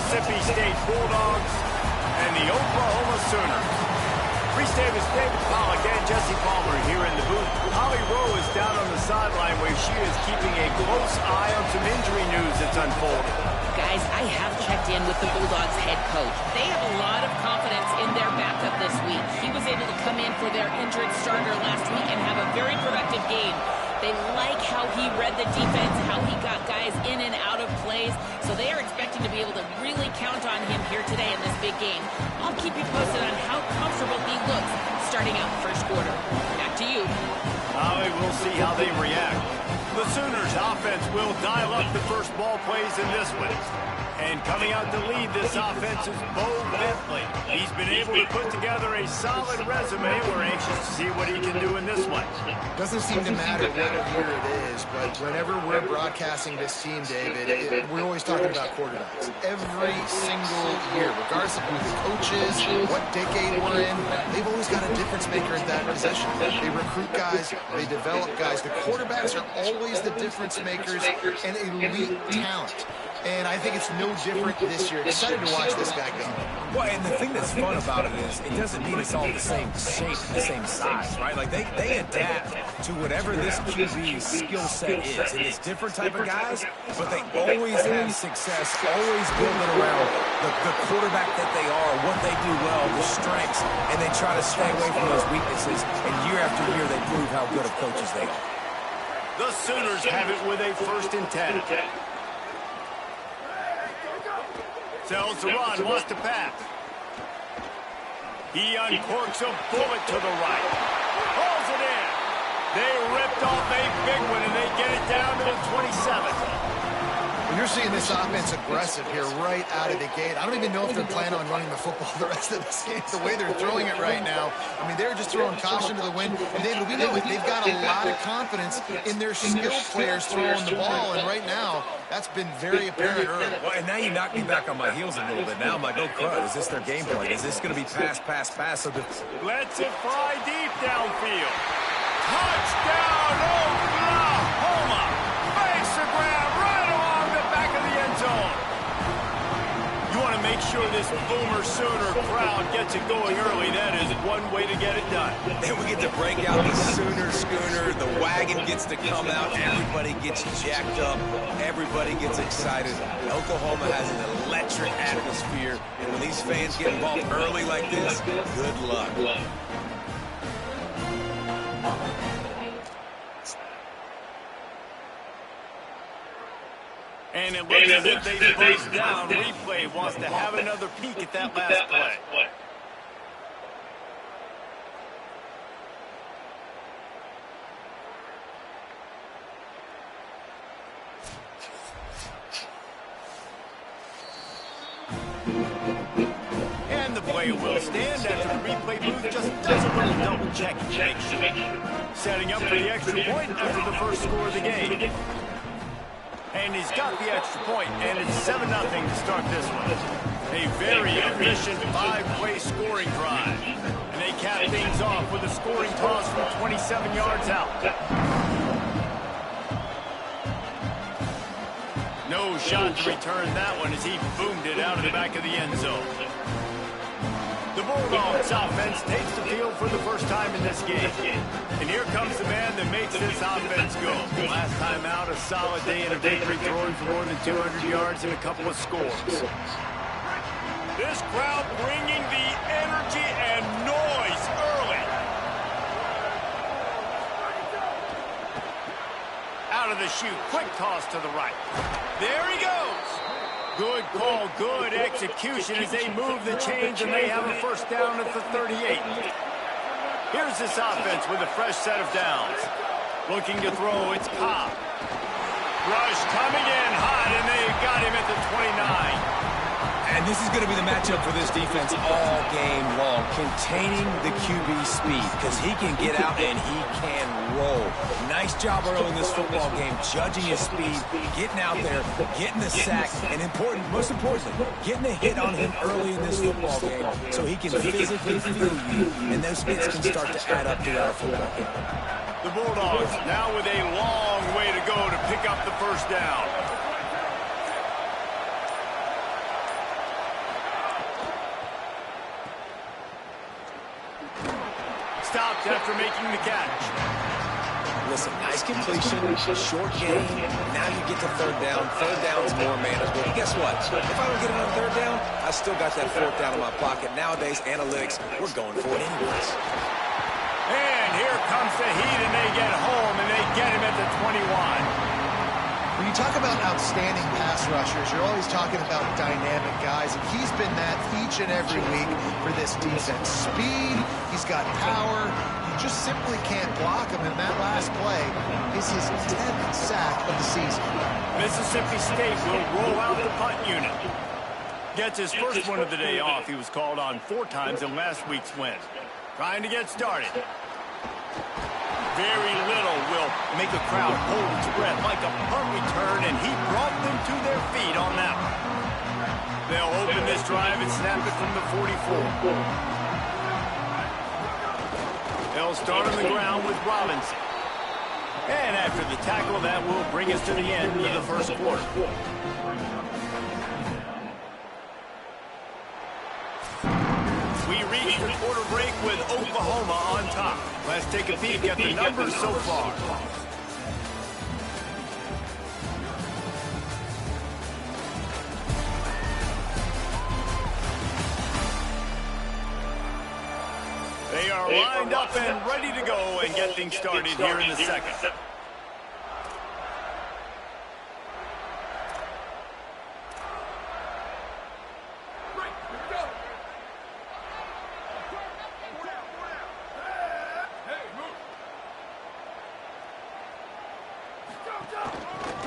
Mississippi State Bulldogs and the Oklahoma Sooners. Reese Davis, David Pollack, and Jesse Palmer here in the booth. Holly Rowe is down on the sideline where she is keeping a close eye on some injury news that's unfolding. Guys, I have checked in with the Bulldogs head coach. They have a lot of confidence in their backup this week. He was able to come in for their injured starter last week and have a very productive game. They like how he read the defense, how he got guys in and out of plays, so they are expecting to be able to really count on him here today in this big game. I'll keep you posted on how comfortable he looks starting out the first quarter. Back to you. We'll see how they react. The Sooners offense will dial up the first ball plays in this one. And coming out to lead this offense is Bo Bentley. He's been able to put together a solid resume. We're anxious to see what he can do in this one. Doesn't seem to matter what year it is, but whenever we're broadcasting this team, David, we're always talking about quarterbacks. Every single year, regardless of who the coach is, what decade we're in, they've always got a difference maker at that position. They recruit guys, they develop guys. The quarterbacks are always the difference makers and elite talent. And I think it's no different this year. Excited to watch this guy go. Well, and the thing that's fun about it is it doesn't mean it's all the same shape and the same size, right? Like, they adapt to whatever this QB's skill set is. And it's different type of guys, but they always have success, always building around the quarterback that they are, what they do well, the strengths, and they try to stay away from those weaknesses. And year after year, they prove how good of coaches they are. The Sooners have it with a 1st and 10. Tells the run, wants to pass. He uncorks a bullet to the right. Pulls it in. They ripped off a big one, and they get it down to the 27. You're seeing this offense aggressive here right out of the gate. I don't even know if they're planning on running the football the rest of this game. The way they're throwing it right now, I mean, they're just throwing caution to the wind. And David, we know it. They've got a lot of confidence in their skill players throwing the ball. And right now, that's been very apparent early. Well, and now you knock me back on my heels a little bit. Now I'm like, oh, crud. Is this their game plan? Is this going to be pass, pass, pass? So lets it fly deep downfield. Touchdown, Oklahoma! Makes the grab right along the back of the end zone. You want to make sure this Boomer Sooner crowd gets it going early. That is one way to get it done. Then we get to break out the Sooner schooner. The wagon gets to come out. Everybody gets jacked up. Everybody gets excited. Oklahoma has an electric atmosphere. And when these fans get involved early like this, good luck. And it looks as if they first down. Replay wants to have another peek at that last play. And the play will stand after the replay booth just doesn't want to double check to make sure. Setting up for the extra point after the first score of the game. And he's got the extra point, and it's 7-0 to start this one. A very efficient 5-play scoring drive. And they cap things off with a scoring toss from 27 yards out. No shot to return that one as he boomed it out of the back of the end zone. The Bulldogs offense takes the field for the first time in this game. And here comes the man that makes this offense go. Last time out, a solid day in a victory, throwing for more than 200 yards and a couple of scores. This crowd bringing the energy and noise early. Out of the chute, quick toss to the right. There he goes. Good call, good execution as they move the chains and they have a first down at the 38. Here's this offense with a fresh set of downs. Looking to throw, it's Cobb. Rush coming in hot, and they got him at the 29. And this is going to be the matchup for this defense all game long, containing the QB speed, because he can get out and he can roll. Nice job early in this football game, judging his speed, getting out there, getting the sack, and most importantly, getting a hit on him early in this football game so he can physically feel you, and those hits can start to add up throughout a football game. The Bulldogs now with a long way to go to pick up the first down. stopped after making the catch. Listen, nice completion, short game. Now you get to third down. Third down's more manageable. But guess what? If I don't get it on third down, I still got that fourth down in my pocket. Nowadays, analytics, we're going for it anyways. And here comes the heat, and they get home, and they get him at the 21. When you talk about outstanding pass rushers, you're always talking about dynamic guys, and he's been that each and every week for this defense. Speed, he's got power, you just simply can't block him, and that last play is his 10th sack of the season. Mississippi State will roll out the punt unit. Gets his first one of the day off. He was called on 4 times in last week's win. Trying to get started. Very little will make a crowd hold its breath like a punt return, and he brought them to their feet on that one. They'll open this drive and snap it from the 44. They'll start on the ground with Robinson. And after the tackle, that will bring us to the end of the first quarter. We reach the quarter break with Oklahoma on top. Let's take a peek at the numbers so far. They are lined up and ready to go and get things started here in the second.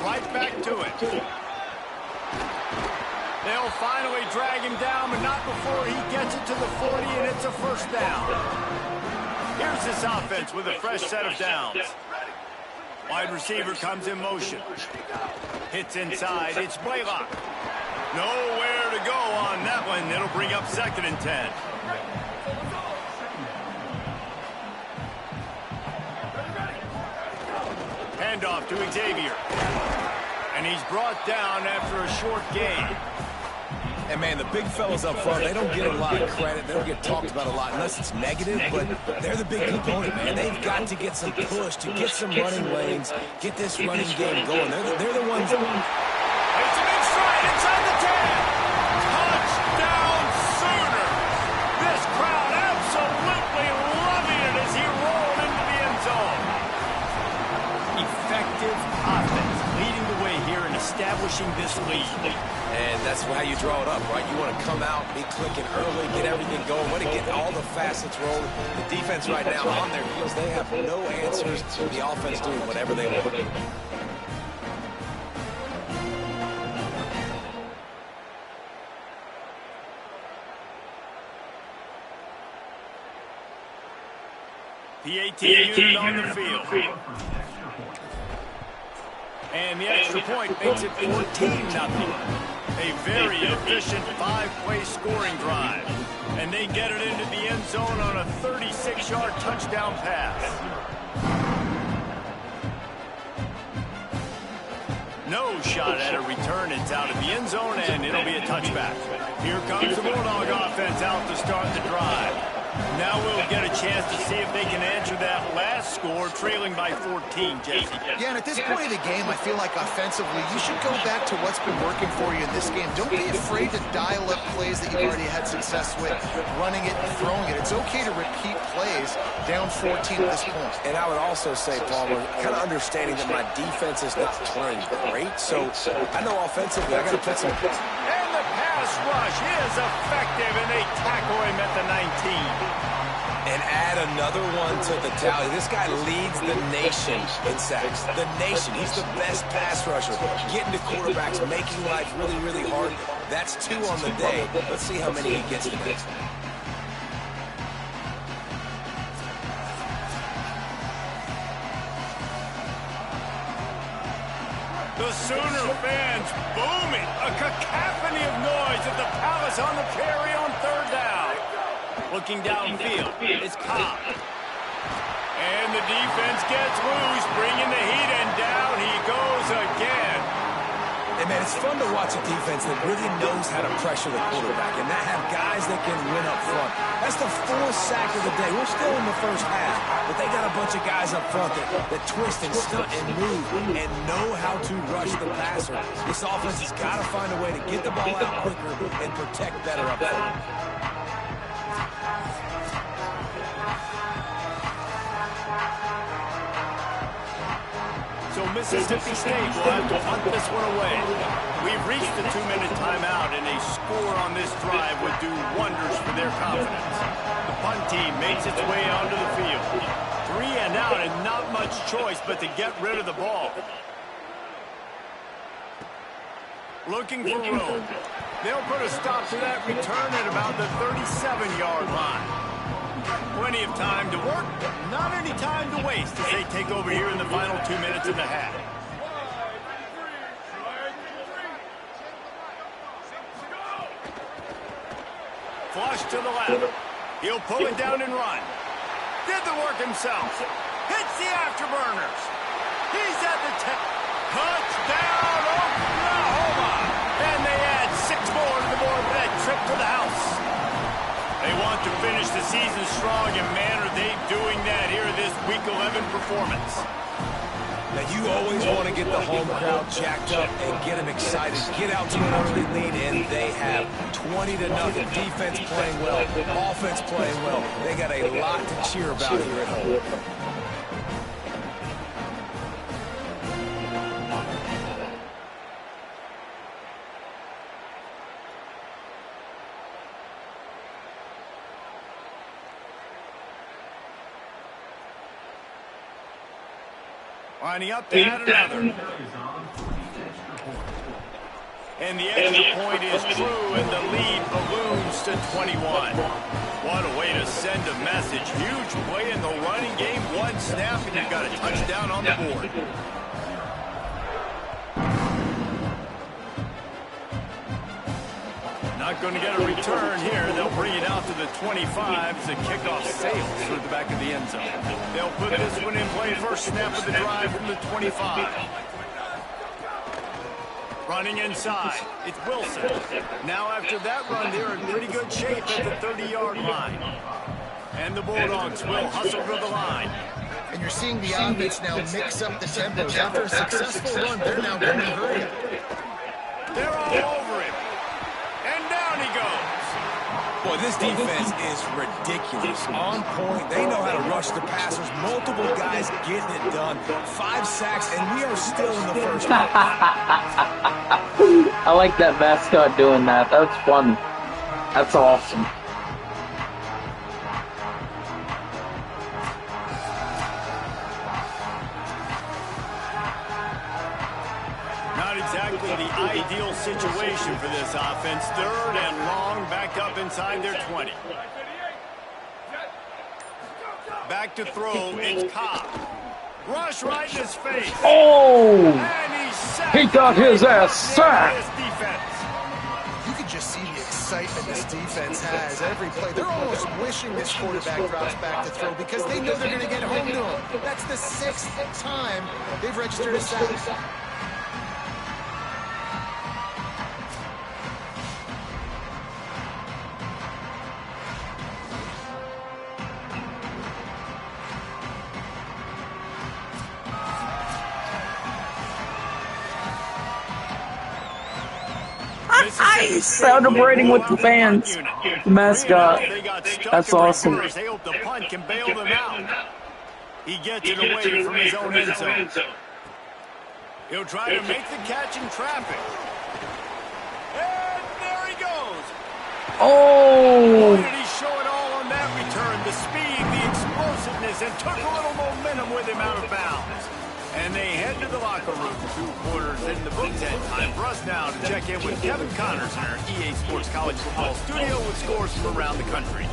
Right back to it. They'll finally drag him down, but not before he gets it to the 40, and it's a first down. Here's this offense with a fresh set of downs. Wide receiver comes in motion. Hits inside. It's Blaylock. Nowhere to go on that one. It'll bring up 2nd and 10. Handoff to Xavier. And he's brought down after a short gain. And, man, the big fellas up front, they don't get a lot of credit. They don't get talked about a lot unless it's negative, but they're the big component, man. They've got to get some push, to get some running lanes, get this running game going. They're the ones. It's an inside, inside the 10. Touchdown Sooners. This crowd absolutely loving it as he rolled into the end zone. Effective offense leading the way here and establishing this lead. And that's how you draw it up, right? You want to come out, be clicking early, get everything going, want to get all the facets rolling. The defense right now on their heels, they have no answers. The offense doing whatever they want. PAT unit on the field. And the extra point makes it 14-0. A very efficient 5-play scoring drive. And they get it into the end zone on a 36-yard touchdown pass. No shot at a return. It's out of the end zone, and it'll be a touchback. Here comes the Bulldog offense out to start the drive. Now we'll get a chance to see if they can answer that last score, trailing by 14, Jesse. Yeah, and at this point of the game, I feel like offensively, you should go back to what's been working for you in this game. Don't be afraid to dial up plays that you've already had success with, running it and throwing it. It's okay to repeat plays down 14 at this point. And I would also say, Palmer, kind of understanding that my defense is not playing great, so I know offensively I got to put some... And the pass rush is effective, and they tackle him at the 19. And add another one to the tally. This guy leads the nation in sacks. The nation. He's the best pass rusher. Getting to quarterbacks, making life really, really hard. That's 2 on the day. Let's see how many he gets today. The Sooner fans booming. A cacophony of noise at the Palace on the Prairie on 3rd down. Looking downfield, it's Cobb. And the defense gets loose, bringing the heat, and down he goes again. Hey, man, it's fun to watch a defense that really knows how to pressure the quarterback and that have guys that can win up front. That's the fourth sack of the day. We're still in the first half, but they got a bunch of guys up front that twist and stunt and move and know how to rush the passer. This offense has got to find a way to get the ball out quicker and protect better up front. So Mississippi State will have to punt this one away. We've reached the 2-minute timeout, and a score on this drive would do wonders for their confidence. The punt team makes its way onto the field. 3 and out, and not much choice but to get rid of the ball. Looking for room. They'll put a stop to that return at about the 37-yard line. Plenty of time to work, not any time to waste as they take over here in the final 2 minutes of the half. Flush to the left. He'll pull it down and run. Did the work himself. Hits the afterburners. He's at the 10. Touchdown, Oklahoma! And they add 6 more to the board for that trip to the house. They want to finish the season strong, and man, are they doing that here in this Week 11 performance. Now, you always want to get the home crowd jacked up and get them excited. Get out to an early lead, and they have 20-0. Defense playing well, offense playing well. They got a lot to cheer about here at home. Lining up to add another. And the extra point is true, and the lead balloons to 21. What a way to send a message. Huge play in the running game. 1 snap, and you've got a touchdown on the board. Not going to get a return here. They'll bring it out to the 25 as the kickoff sails through the back of the end zone. They'll put this one in play. First snap of the drive from the 25. Running inside. It's Wilson. Now after that run, they're in pretty good shape at the 30-yard line. And the Bulldogs will hustle to the line. And you're seeing the offense now mix up the tempos. After a successful run, they're now going to hurry. They're all over him. And down he goes. Boy, this defense is ridiculous. On point. They know how to rush the passers. Multiple guys getting it done. 5 sacks, and we are still in the first half. I like that mascot doing that. That's fun. That's awesome. Not exactly the ideal situation for this offense. 3rd and long, back up inside their 20. Back to throw, it's Cobb. Rush right in his face. Oh! And he's sacked. He got his ass sacked. This defense. You can just see the excitement this defense has every play. They're almost wishing this quarterback drops back to throw because they know they're going to get home to him. That's the 6th time they've registered a sack. He's celebrating with the fans. The mascot. That's awesome. They hope the punt can bail them out. He gets it away from his own end zone. He'll try to make the catch in traffic. And there he goes. Oh! Boy, did he show it all on that return. The speed, the explosiveness, and took a little momentum with him out of bounds. And they head to the locker room. 2 quarters in the books, and time for us now to check in with Kevin Connors in our EA Sports College Football Studio with scores from around the country.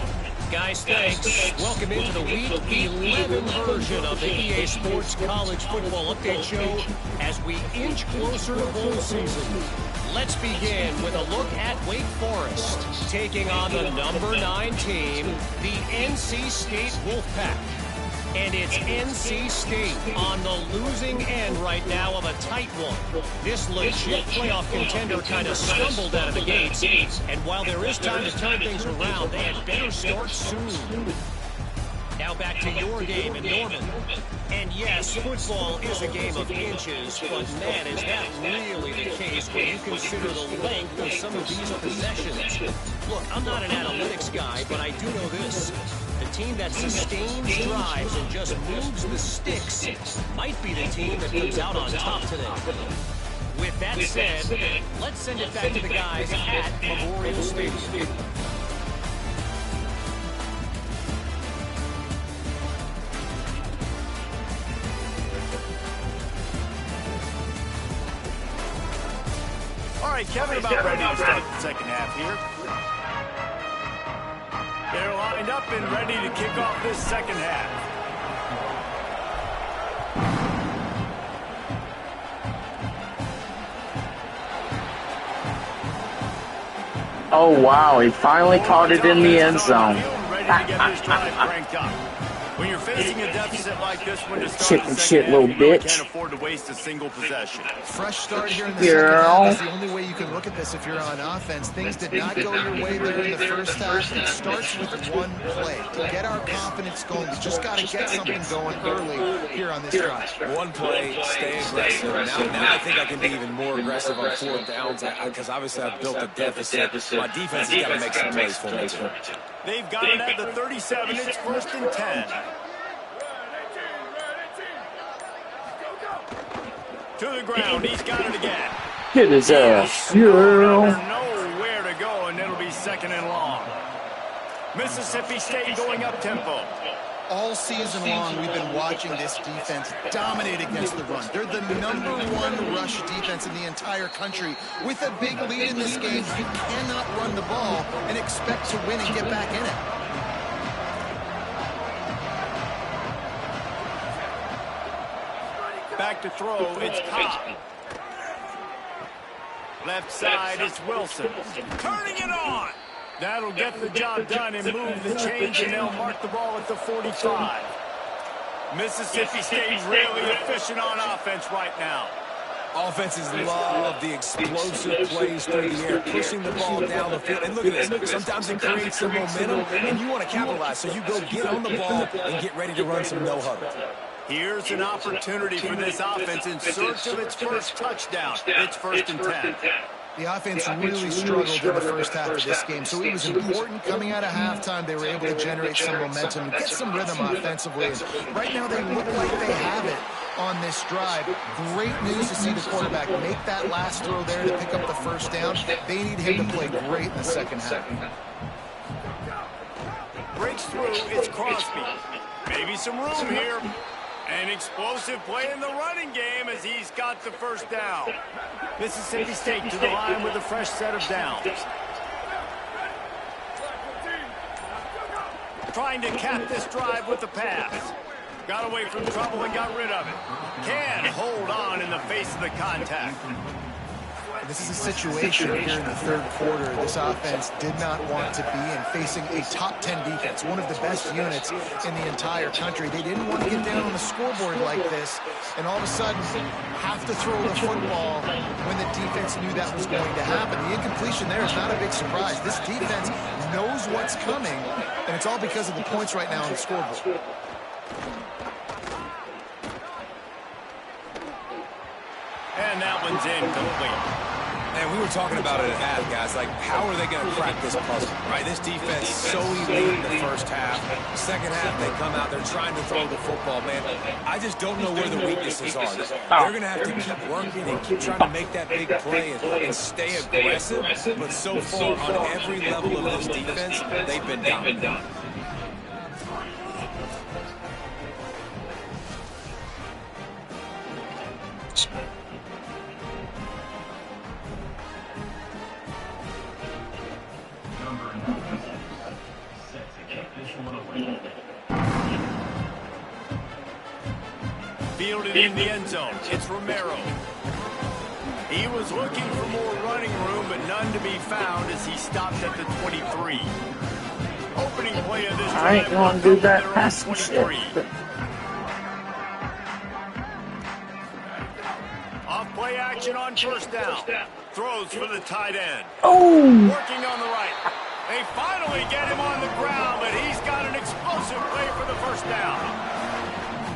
Guys, thanks. Welcome into the Week 11 version of the EA Sports College Football Update Show as we inch closer to bowl season. Let's begin with a look at Wake Forest, taking on the number 9 team, the NC State Wolfpack. And it's NC State on the losing end right now of a tight one. This legit playoff contender kind of stumbled out of the gates. And while there is time to turn things around, they had better start soon. Now back to your game in Norman. And yes, football is a game of inches, but man, is that really the case when you consider the length of some of these possessions. Look, I'm not an analytics guy, but I do know this. The team that sustains drives and just moves the sticks might be the team that comes out on top today. With that said, let's send it back to the guys at Memorial Stadium. All right, Kevin, about ready to start the second half here. They're lined up and ready to kick off this second half. Oh, wow. He finally caught it in the end zone. Ready to get this drive cranked up. When you're facing a deficit like this one to start Chicken the shit, second little half, you really bitch. can't afford to waste a single possession. Fresh start here in the second half. That's the only way you can look at this if you're on offense. Things did not go your way there in the first half. It starts with one play. To get our confidence going, we just got to get something going early here on this drive. One play, stay aggressive. Now I think I can be even more aggressive on fourth downs because obviously I've built a deficit. My defense has got to make some plays for me too. They've got it at the 37. It's 1st and 10. To the ground. He's got it again. Hit his ass. Yeah. Nowhere to go, and it'll be 2nd and long. Mississippi State going up tempo. All season long, we've been watching this defense dominate against the run. They're the #1 rush defense in the entire country. With a big lead in this game, you cannot run the ball and expect to win and get back in it. Back to throw, it's Cobb. Left side, it's Wilson. Turning it on. That'll get the job done and move the change, and they'll mark the ball at the 45. Mississippi State really efficient on offense right now. Offenses love the explosive plays through the air, pushing the ball down the field. And look at this. Sometimes it creates some momentum, and you want to capitalize. So you go get on the ball and get ready to run some no-huddle. Here's an opportunity for this offense in search of its first touchdown. It's 1st and 10. The offense really struggled in the first half of this game, so it was important coming out of halftime. They were able to generate some momentum and get some rhythm offensively. And right now they look like they have it on this drive. Great news to see the quarterback make that last throw there to pick up the first down. They need him to play great in the second half. Breaks through, it's Crosby. Maybe some room here. An explosive play in the running game as he's got the first down. Mississippi State to the line with a fresh set of downs. Trying to cap this drive with the pass. Got away from trouble and got rid of it. Can hold on in the face of the contact. This is a situation here in the third quarter this offense did not want to be in, facing a top 10 defense, one of the best units in the entire country. They didn't want to get down on the scoreboard like this, and all of a sudden have to throw the football when the defense knew that was going to happen. The incompletion there is not a big surprise. This defense knows what's coming, and it's all because of the points right now on the scoreboard. And that one's incomplete. And we were talking about it at half, guys. Like, how are they going to crack this puzzle, right? This defense so elite in the first half. Second half, they come out, they're trying to throw the football, man. I just don't know where the weaknesses are. They're going to have to keep working and keep trying to make that big play and stay aggressive. But so far, on every level of this defense, they've been down. Fielded in the end zone. It's Romero. He was looking for more running room, but none to be found as he stopped at the 23. Opening play of this I ain't drive. gonna do that passing shit. action on first down. Throws for the tight end. Oh! Working on the right. They finally get him on the ground, but he's got an explosive play for the first down.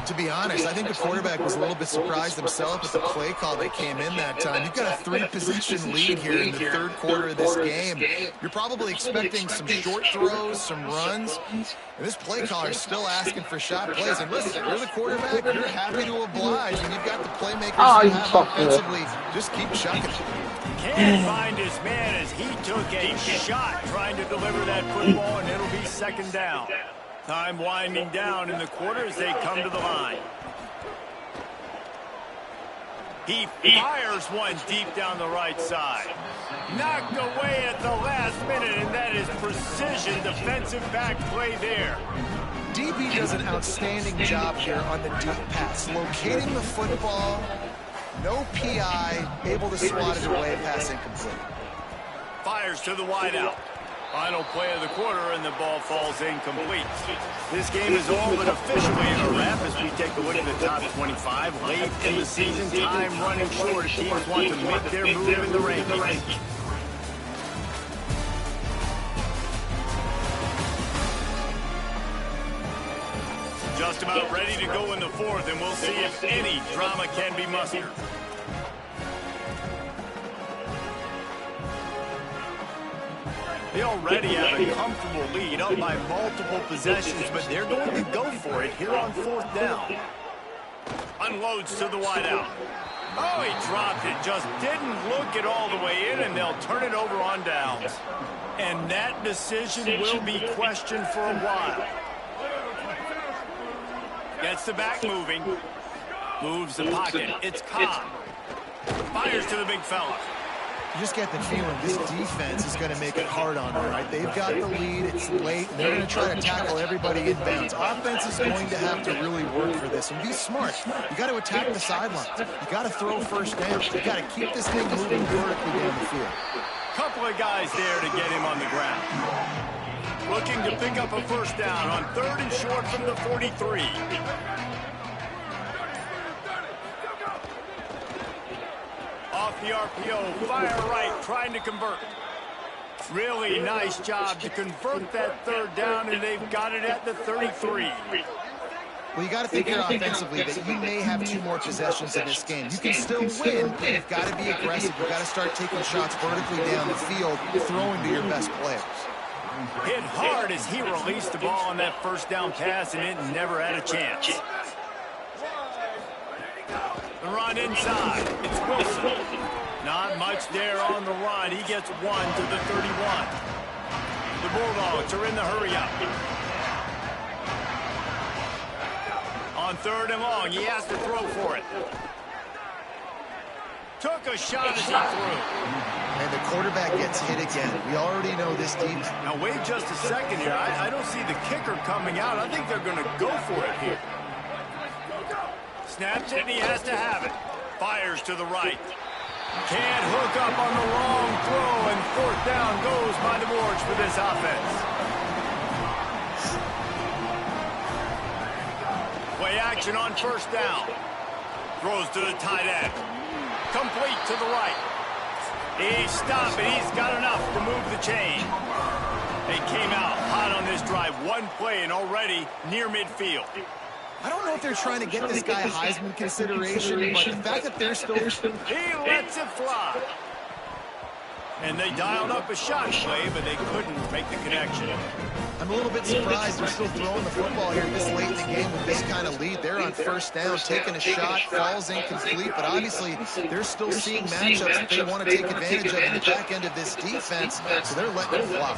To be honest, I think the quarterback was a little bit surprised himself with the play call that came in that time. You've got a 3-possession lead here in the third quarter of this game. You're probably expecting some short throws, some runs, and this play caller is still asking for shot plays. And listen, you're the quarterback, you're happy to oblige, and you've got the playmakers you have offensively. Just keep chucking. Can't find his man as he took a shot trying to deliver that football, and it'll be second down. Time winding down in the quarter as they come to the line. He fires one deep down the right side. Knocked away at the last minute, and that is precision defensive back play there. DB does an outstanding job here on the deep pass, locating the football, no PI, able to swat it away, pass incomplete. Fires to the wideout. Final play of the quarter, and the ball falls incomplete. This game is all but officially a wrap as we take a look at the top 25. Late in the season, time running short. Teams want to make their move in the rankings. Just about ready to go in the fourth, and we'll see if any drama can be mustered. They already have a comfortable lead, up by multiple possessions, but they're going to go for it here on fourth down. Unloads to the wideout. Oh, he dropped it. Just didn't look it all the way in, and they'll turn it over on downs. And that decision will be questioned for a while. Gets the back moving. Moves the pocket. It's Cobb. Fires to the big fella. You just get the feeling this defense is going to make it hard on them, right? They've got the lead. It's late. And they're going to try to tackle everybody in bounds. Offense is going to have to really work for this and be smart. You got to attack the sidelines. You got to throw first down. You got to keep this thing moving vertically down the field. Couple of guys there to get him on the ground. Looking to pick up a first down on third and short from the 43. Off the RPO, fire right, trying to convert. Really nice job to convert that third down, and they've got it at the 33. Well, you got to think here offensively that you may have 2 more possessions in this game. You can still win, but you've got to be aggressive. You've got to start taking shots vertically down the field, throwing to your best players. Hit hard as he released the ball on that first down pass, and it never had a chance. The run inside. It's Wilson. Not much there on the run. He gets 1 to the 31. The Bulldogs are in the hurry-up. On third and long, he has to throw for it. Took a shot as he threw. And the quarterback gets hit again. We already know this deep. Now, wait just a second here. I don't see the kicker coming out. I think they're going to go for it here. Snaps it, and he has to have it. Fires to the right. Can't hook up on the long throw, and fourth down goes by the boards for this offense. Play action on first down. Throws to the tight end. Complete to the right. He stopped, and he's got enough to move the chain. They came out hot on this drive. One play and already near midfield. I don't know if they're trying to get this guy Heisman consideration, but the fact that they're still... He lets it fly. And they dialed up a shot play, but they couldn't make the connection. I'm a little bit surprised they're still throwing the football here this late in the game with this kind of lead. They're on first down, taking a shot, falls incomplete, but obviously they're still seeing matchups that they want to take advantage of in the back end of this defense, so they're letting it fly.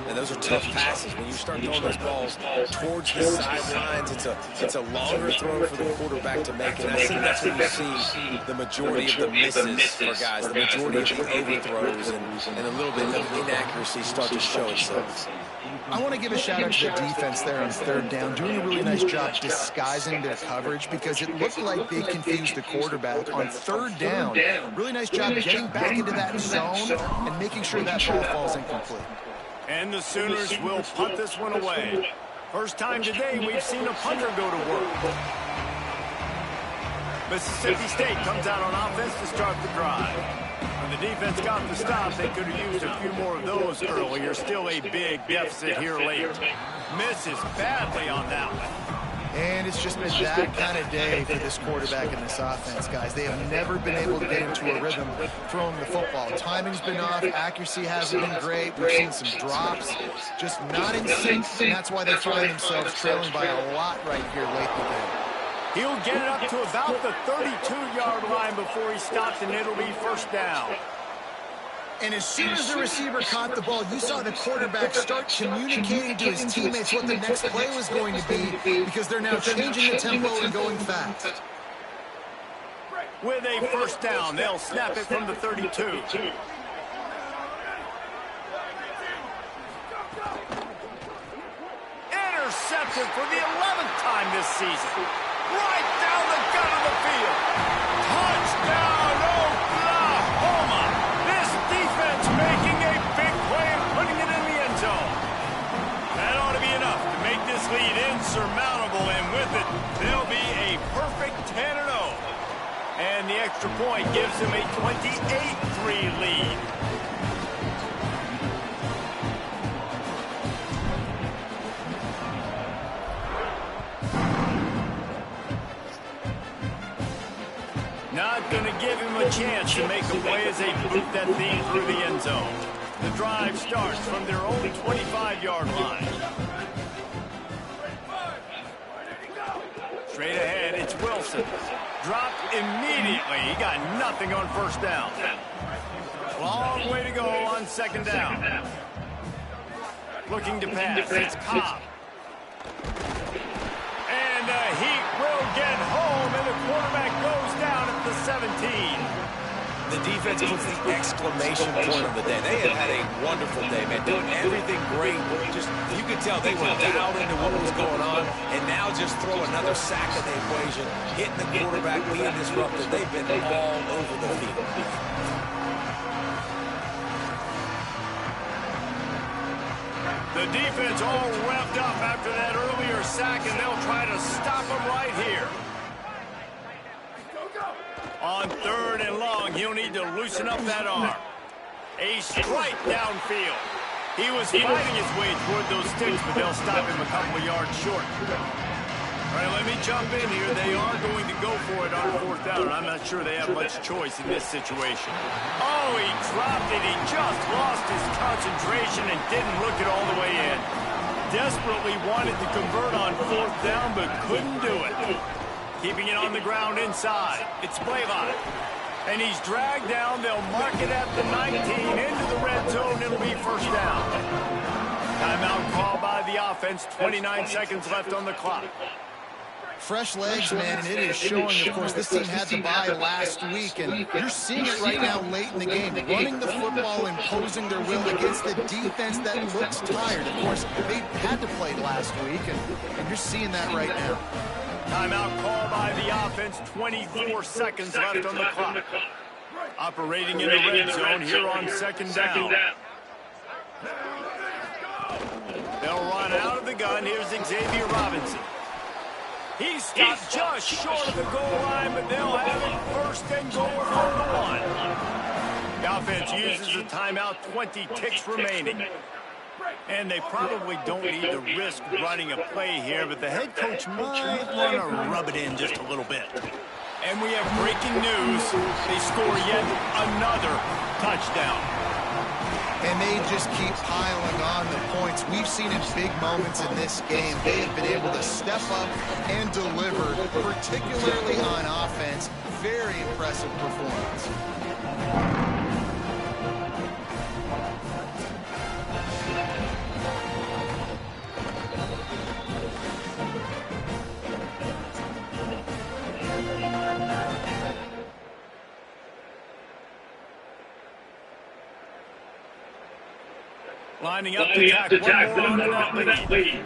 And those are tough passes. When you start throwing those balls towards the sidelines, it's a longer throw for the quarterback to make. And I think that's when you see the majority of the misses for guys, the majority of the overthrows, and a little bit of inaccuracy start to show itself. I want to give a shout out to the defense there on third down, doing a really nice job disguising their coverage because it looked like they confused the quarterback on third down. Really nice job getting back into that zone and making sure that ball falls incomplete. And the Sooners will punt this one away. First time today we've seen a punter go to work. Mississippi State comes out on offense to start the drive. When the defense got the stop, they could have used a few more of those earlier. Still a big deficit here late. Misses badly on that one. And it's just been that kind of day for this quarterback and this offense, guys. They have never been able to get into a rhythm throwing the football. Timing's been off. Accuracy hasn't been great. We've seen some drops. Just not in sync, and that's why they find themselves trailing by a lot right here late in the game. He'll get it up to about the 32-yard line before he stops, and it'll be first down. And as soon as the receiver caught the ball, you saw the quarterback start communicating to his teammates what the next play was going to be, because they're now changing the tempo and going fast. With a first down, they'll snap it from the 32. Intercepted for the 11th time this season. Right down the gut of the field. Touchdown, Oklahoma. This defense making a big play and putting it in the end zone. That ought to be enough to make this lead insurmountable, and with it, they'll be a perfect 10-0. And the extra point gives them a 28-3 lead. Not going to give him a chance to make a play as they boot that thing through the end zone. The drive starts from their own 25-yard line. Straight ahead, it's Wilson. Dropped immediately. He got nothing on first down. Long way to go on second down. Looking to pass. It's Cobb. And he will get home, and the quarterback goes down at the 17. The defense puts the exclamation point of the day. They have had a wonderful day, man. Doing everything great. Just, you could tell they were dialed into what was going on, and now just throw another sack in the equation, hitting the quarterback, being disrupted. They've been all over the field. The defense all revved up after that earlier sack, and they'll try to stop him right here. On third and long, he'll need to loosen up that arm. A strike downfield. He was fighting his way toward those sticks, but they'll stop him a couple of yards short. All right, let me jump in here. They are going to go for it on fourth down, and I'm not sure they have much choice in this situation. Oh, he dropped it. He just lost his concentration and didn't look it all the way in. Desperately wanted to convert on fourth down, but couldn't do it. Keeping it on the ground inside. It's Blaylock. And he's dragged down. They'll mark it at the 19 into the red zone. It'll be first down. Timeout call by the offense. 29 seconds left on the clock. Fresh legs, man, and it is showing, of course, this team had the bye last week, and you're seeing it right now late in the game. Running the football, imposing their will against the defense that looks tired. Of course, they had to play last week, and you're seeing that right now. Timeout call by the offense. 24 seconds left on the clock. Operating in the red zone here on second down. They'll run out of the gun. Here's Xavier Robinson. He stopped just short of the goal line, but they'll have it first and goal from the one. The offense uses a timeout. 20 ticks remaining. And they probably don't need to risk running a play here, but the head coach might want to rub it in just a little bit. And we have breaking news. They score yet another touchdown. And they just keep piling on the points. We've seen in big moments in this game, they have been able to step up and deliver, particularly on offense. Very impressive performance. Lining up to tack one more on that lead.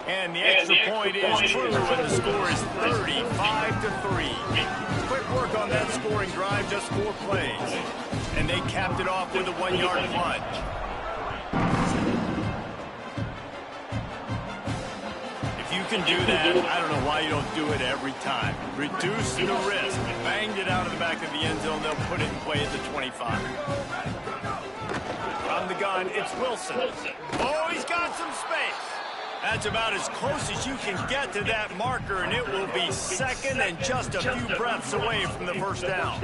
And the extra point is true, and the score is 35-3. Quick work on that scoring drive, just 4 plays. And they capped it off with a 1-yard plunge. If you can do that, I don't know why you don't do it every time. Reduce the risk. Banged it out of the back of the end zone. They'll put it in play at the 25. From the gun, it's Wilson. Oh, he's got some space. That's about as close as you can get to that marker, and it will be second and just a few breaths away from the first down.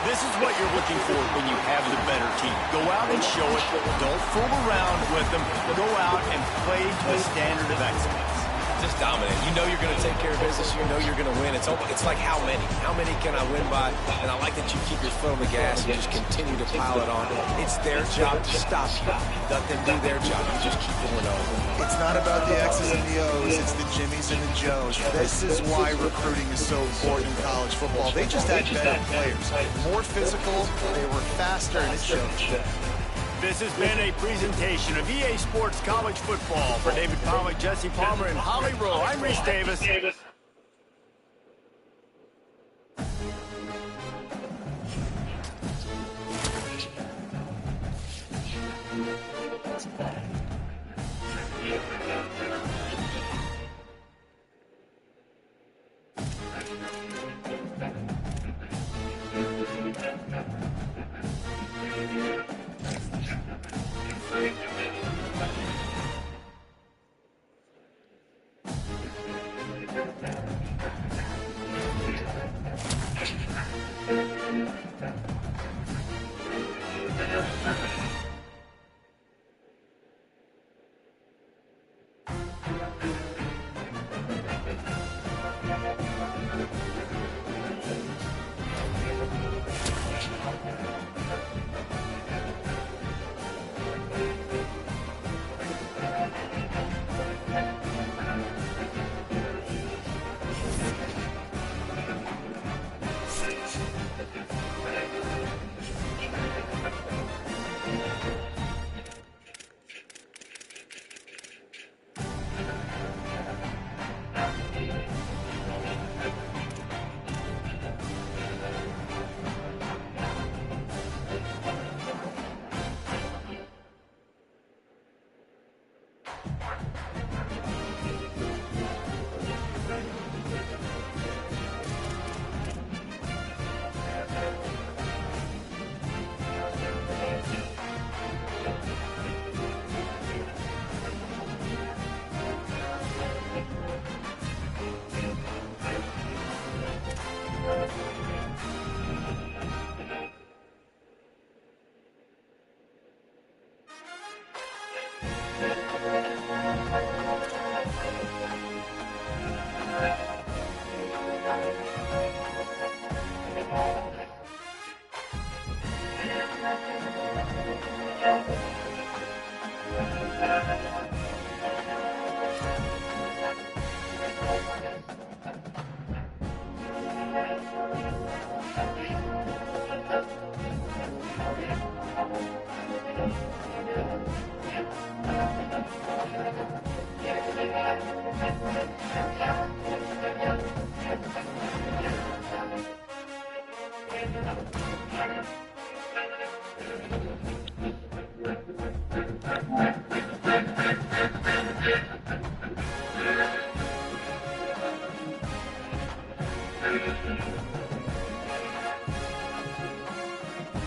This is what you're looking for when you have the better team. Go out and show it. Don't fool around with them. Go out and play to a standard of excellence. Just dominate. You know you're going to take care of business. You know you're going to win. It's like how many? How many can I win by? And I like that you keep your foot on the gas and just continue to pile it on. It's their job to stop you. Let them do their job. You just keep going on. It's not about the X's and the O's. It's the Jimmies and the Joes. This is why recruiting is so important in college football. They just had better players. More physical. They were faster, and it shows. This has been a presentation of EA Sports College Football. For David Pollack, Jesse Palmer, and Holly Rowe, I'm Reese Davis.